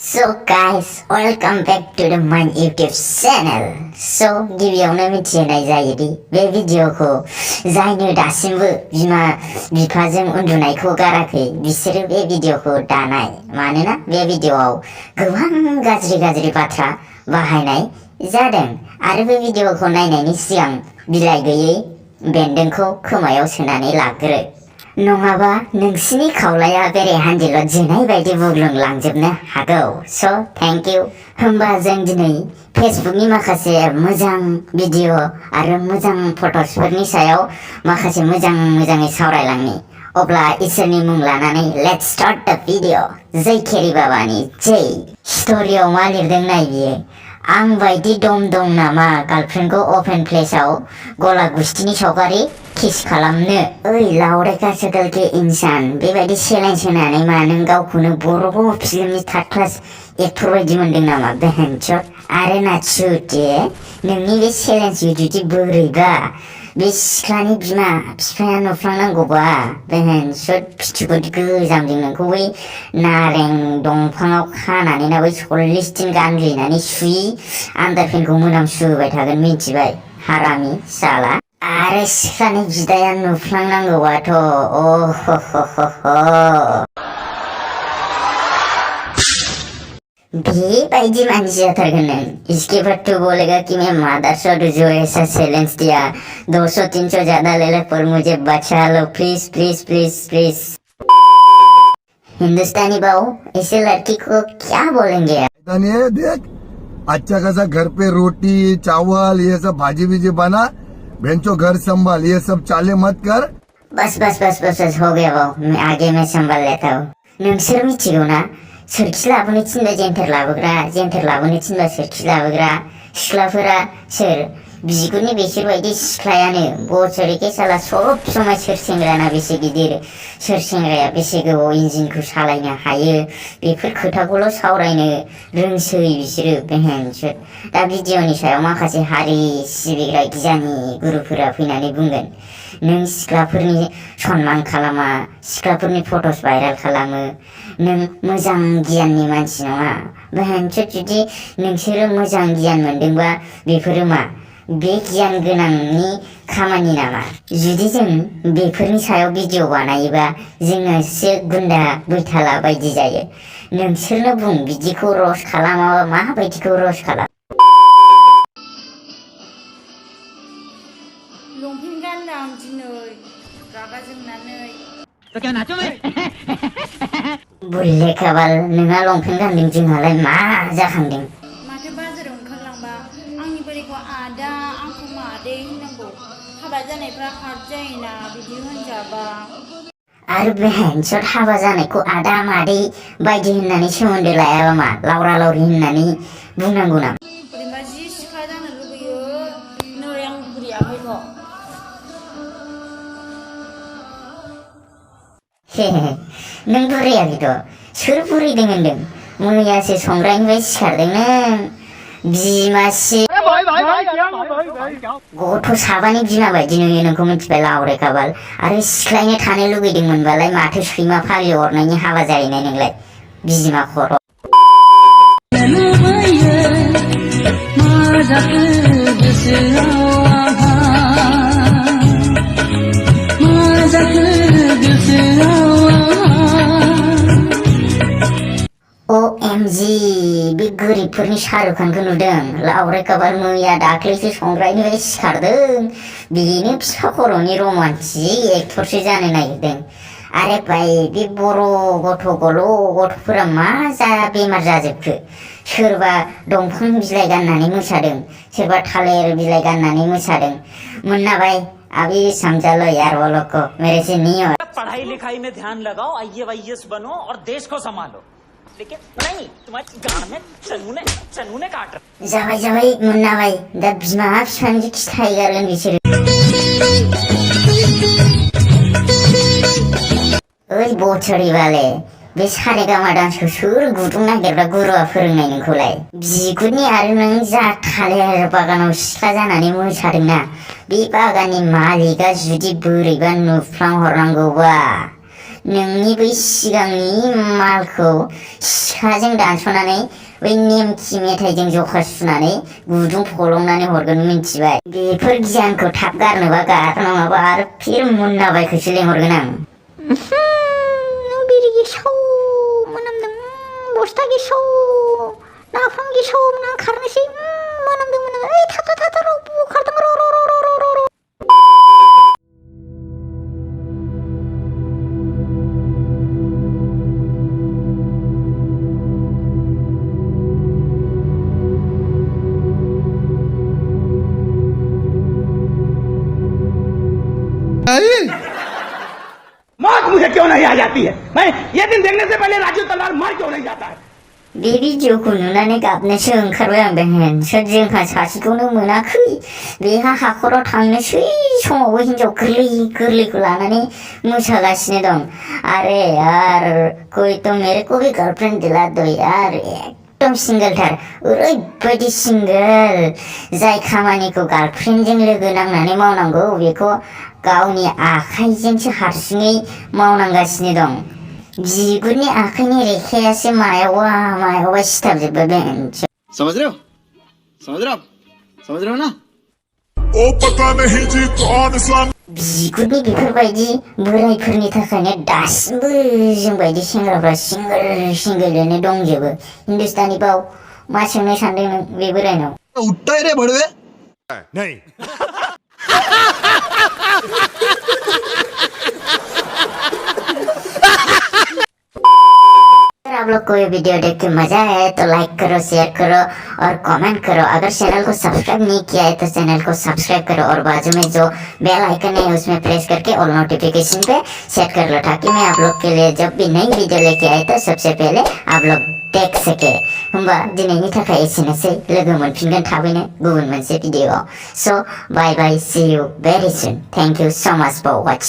So guys, welcome back to my YouTube channel. So गिबियावनो मिथिहोनाय जायोदि बे भिडिअखौ जायनो दासिमबो बिमा बिफाजों उन्दुनायखौ गाराखै बिसोरो बे भिडिअखौ दानाय मानोना बे भिडिअआव गोबां गाज्रि बाथ्रा बाहायनाय जादों आरो बे भिडिअखौ नायनायनि सिगां बिलाइ गैयै बेन्दोंखौ खोमायाव सोनानै लाग्रो नङाबा नोंसिनि खावलाया बेरे हान्दिल' जोनाय बायदि बुग्लुंलांजोबनो हागौ। स' थेंक इउ। होमबा जों दिनै फेसबुकनि माखासे मोजां भिडिअ आरो मोजां फट'सफोरनि सायाव माखासे मोजाङै सावरायलांनि। अब्ला इसोरनि मुं लानानै लेट्स स्टार्ट द भिडिअ। जै केरि बाबानि जै। स्ट'रियाव मा लिरदों नाय बियो। आं बायदि दं नामा गार्लफ्रेन्डखौ अपेन प्लेसआव गला गुस्थिनि सावगारि किस खालामनो? ओइ लावरेका सकल के इन्सान बेबायदि चेलेन्ज होनानै मा नों गावखौनो बर' फिल्मनि थार्ड क्लास एक्टर बायदि मोनदों नामा बेहेनचोद? आरो नाचुते नोंनि बे चेलेन्जखौ जुदि बोरैबा बे सिख्लानि बिमा बिफाया नुफ्लांनांगौबा बेहेनचोद फिथिखौ गोजामजों नोंखौ बै नारें दंफाङाव खानानै ना बै 40 दिन गानग्लिनानै सुयि आन्दारपेन्टखौ मोनामसुहोबाय थागोन मिथिबाय हारामि साला। आरो सिख्लानि बिदाया नुफ्लांनांगौबाथ' बेबायदि मानसि जाथारगोन नों। इसके बाद तो बोलेगा कि मैं मादरसा जो ऐसा चैलेंज दिया 200-300 ज्यादा ले ले पर मुझे बचा लो प्लीज। हिंदुस्तानी बाऊ ऐसे लड़की को क्या बोलेंगे? देख अच्छा खासा घर पे रोटी चावल ये सब भाजी भीजी बना बेंचो घर संभाल ये सब चाले मत कर। बस हो गया बाऊ मैं संभाल लेता हूँ। नोंसोर मिथिगौ ना सोरखि लाबोनो थिनबा जेन्थेर लाबोनो थिनबा सोरखि लाबोग्रा सिख्लाफोरा सोर बिगुरनि बेसोर बायदि सिख्लायानो बचरेके साला सब समाय सोर सेंग्राना बेसे गिदिर सोर सेंग्राया बेसे गोबाव इन्जिनखौ सालायनो हायो बेफोर खोथाखौल' सावरायनो रोंसै बिसोरो बेहेनचोद। दा भिडिअनि सायाव माखासे हारि सिबिग्रा गियानि गुरुफोरा फैनानै बुंगोन नों सिख्लाफोरनि सनमान खालामा सिख्लाफोरनि फट'स भाइरेल खालामो नों मोजां गियाननि मानसि नङा बेहेनचोद। जुदि नोंसोरो मोजां गियान मोनदोंबा बेफोरो मा बे गियान गोनांनि खामानि नामा? जुदि जों बेफोरनि सायाव भिडिअ बानायोबा जोङोसो गुन्दा बैथाला बायदि जायो। नोंसोरनो बुं बिदिखौ रस खालामाबा माबायदिखौ रस खालाम? लंपेन्ट गानदां दिनै रागा जोंनानै। तो क्या नाचो मैं? बुल्ले खाबाल नोंहा लंपेन्ट गानदों जोंहालाय मा जाखांदों? माथो बाजाराव ओंखारलांबा आंनि बोराइखौ आदा आंखौ मादै होननांगौ। हाबा जानायफ्रा हार्ट जायोना बिदि होनजाबा। आरो बेहेनचोद हाबा जानायखौ आदा मादै बायदि होननानै सोमोन्दो लायाबा मा लावरा लावरि होननानै बुंनांगौ नामा? बोरैबा जि सिख्ला जानो लुबैयो नै आं बुरियाखैथ'। नों बुरैयाखैथ' सोर बुरैदों होनदों? मैयासो संग्रानिफ्राय सिखारदों नों बिमासि गथ' साबानि बिमा बायदि नुयो नोंखौ मिथिबाय लावरेखाबाल। आरो सिख्लायनो थानो लुगैदोंमोनबालाय माथो सैमा फाग्लि अरनायनि हाबा जाहैनाय नोंलाय बिमा खर'। OMG बे गोरिबफोरनि शाहरुख खानखौ नुदों लावरेखाबाल मैया दाख्लैसो संग्रानिफ्राय सिखारदों बेनो फिसा खर'नि रमान्टिक एक्टरसो जानो नागिरदों। आरे भाई बे बर' गथ'फोरा मा जा बेमार जाजोबखो? सोरबा दंफां बिलाइ गाननानै मोसादों सोरबा थालिर बिलाइ गाननानै मोसादों मुन्ना भाई अभी समझा लो यार वो लोग को मेरे से नहीं हो। पढ़ाई लिखाई में ध्यान लगाओ IAS बनो और देश को संभालो लेकिन नहीं तुम्हारी गांड में चनूने काट रहे। जाबाय मुन्ना भाई दा बिमा बिफानि खिथायगारगोन बिसोरो। ओइ बचरी बाले बे सारेगामा डान्सखौ सोर गुदुं नागिरग्रा गुरुआ फोरोंनाय नोंखौलाय? बिगुरनि आरो नों जा थालिर बागानाव सिख्ला जानानै मोसादोंना बे बागाननि मालिकआ जुदि बोरैबा नुफ्लांहरनांगौबा नोंनि बै सिगांनि मालखौ सिखाजों दानस'नानै बै नेमखि मेथाइजों जखा सुनानै गुदुं फलंनानै हरगोन मिन्थिबाय बेफोर गियानखौ थाब गारनोबा गार नङाबा आरो फिर मुन्ना बायखौसो लेंहरगोन आं बिरि गेसाव मोनामदों बस्था गेसाव नाफाम गेसाव ना खारनोसै मोनामदों ओइ थाथ' र' बुखारदों र' मौत मुझे क्यों नहीं आ जाती है मैं ये दिन देखने से पहले राजू तलवार मर क्यों नहीं जाता है बे भिडिअखौ नुनानै गाबनोसो ओंखारबाय आं बेहेनसो जोंहा सासेखौनो मोनाखै बेहा हाखराव थांनोसै समावबो हिनजाव गोरलैखौ लानानै मोसागासिनो दं अरे यार कोई तो मेरे को भी गर्लफ्रेंड दिला दो यार एकदम सिंगलथार ओरैबायदि सिंगल जाय खामानिखौ गार्लफ्रेन्डजों लोगो नांनानै मावनांगौ बेखौ गावनि आखाइजोंसो हारसिङै मावनांगासिनो दं बिगुरनि आखाइनि रेखायासो मायावबा सिथाबजोब्बाय बेहेनसो समझ रहे हो ना ओ पता नहीं जी कौन सा बिगुरनि बेफोरबायदि बोरायफोरनि थाखायनो दासिमबो जोंबायदि सेंग्राफ्रा सिंगोलैनो दंजोबो हिन्दुस्तानी बाव मा सोंनो सानदों नों बे बोरायनाव उठता है रे बड़वे नहीं अगर आप लोग को ये वीडियो देख के मजा आया तो लाइक करो शेयर करो और कमेंट करो अगर चैनल को सब्सक्राइब नहीं किया है तो चैनल को सब्सक्राइब करो और बाजू में जो बेल आइकन है उसमें प्रेस करके ऑल नोटिफिकेशन पे सेट कर लो ताकि मैं आप लोग के लिए जब भी नई वीडियो लेके आए तो सबसे पहले आप लोग देख सके होमबा दिनैनि थाखाय एसेनोसै लोगो मोनफिनगोन थाबैनो गुबुन मोनसे भिडियोआव so bye bye see you very soon thank you so much for watching